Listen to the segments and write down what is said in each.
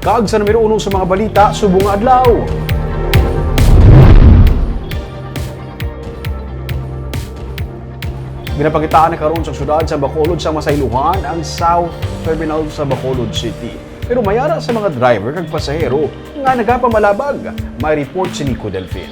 Kaag sa numero 1 sa mga balita, subong nga adlaw. Ginapakitaan na karon sa syudad sa Bacolod sa Masaylohan ang South Terminal sa Bacolod City. Pero mayara sa mga driver kag pasahero nga nagapamalabag. May report si Nico Delfin.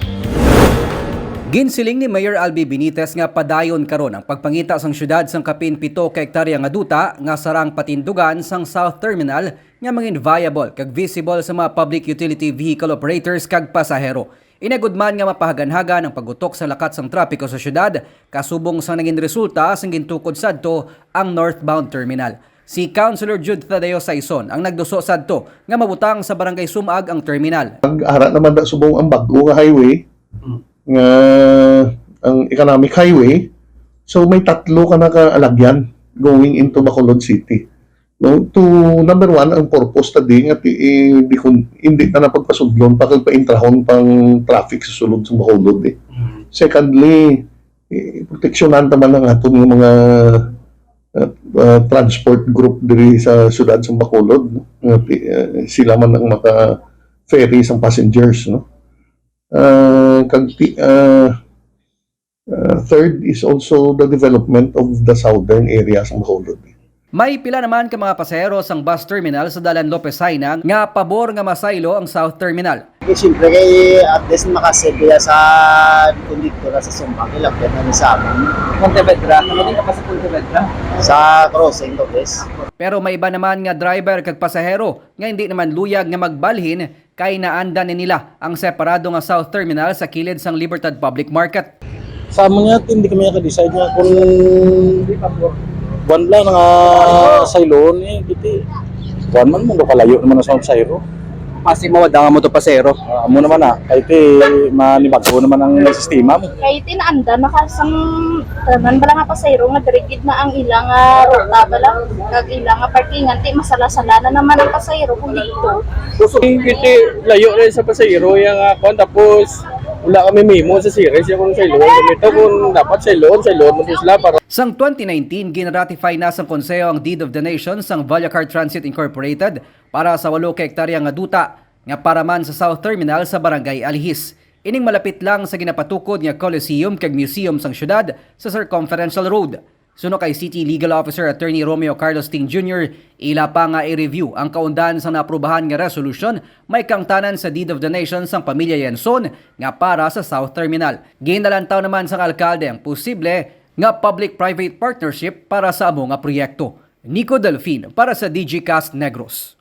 Ginsiling ni Mayor Albi Benitez nga padayon karon ang pagpangita sang syudad sang kapin 7 ka hektarya nga duta nga sarang patindugan sang South Terminal nga mangin viable kag visible sa mga public utility vehicle operators kag pasahero. Inagudman nga mapahaganhagan ang paggutok sa lakat sang trapiko sa syudad kasubong sang naging resulta sang gintukod sadto ang northbound terminal. Si Councilor Jude Tadeo Saison ang nagduso sadto nga mabutang sa barangay Sumag ang terminal. Pag-ara naman na subong ang bago nga highway nga ang economic highway, so may tatlo ka na kaalagyan going into Bacolod City. No, to number one, ang purpose tadi nga hindi na napagpasudlon pagpaintrahon pang traffic sa sulod sa Bacolod eh. Secondly, proteksyonan naman ng aton ng mga transport group diri sa syudad sa Bacolod. Sila man ang maka-ferry sang passengers, no. Third is also the development of the southern areas ng Bacolod. May pila naman ka mga pasahero sang bus terminal sa Dalan Lopez Haina nga pabor nga masaylo ang South Terminal. Siyempre kay at least makasilbi sa konduktor sa Sumbang, ilapit na sa amin. Pontevedra, ano din ka pa sa Pontevedra? Sa crossing to this. Pero may iba naman nga driver kag pasahero nga hindi naman luyag nga magbalhin kay naandan ni nila ang separado nga South Terminal sa kilid sang Libertad Public Market. Sa amin nga, hindi kami naka-decide nga kung buwan lang nga saylon eh, kiti. Buwan man mo, kalayo naman na sa sayro. Kasi mawadanga mo to pasero. Amo naman kahit manibago naman ang sistema mo. Kahit inaanda nakasang tanan bala nga pasayro nga dirigid na ang ilang ruta bala kag ilang parkingan ti masala-sala na naman ang pasayro kung dito. So, kiti layo rin sa pasero yung kon tapos wala kami memo sa series yung saylon. Ito kung dapat saylon mo sila para. Sang 2019, ginratify na sang konseho ang Deed of Donation sang Vallecar Transit Incorporated para sa 8 ka hektarya nga duta nga para man sa South Terminal sa Barangay Alihis. Ining malapit lang sa ginapatukod nga Coliseum kag Museum sang syudad sa Circumferential Road. Suno kay City Legal Officer Attorney Romeo Carlos Ting Jr., ila pa nga i-review ang kaundan sa naaprubahan nga resolution may kangtanan sa Deed of Donation sang Pamilya Yenson nga para sa South Terminal. Ginalantaw naman sang alkalde ang posible nga public-private partnership para sa amo nga proyekto. Nico Delfin para sa DigiCast Negros.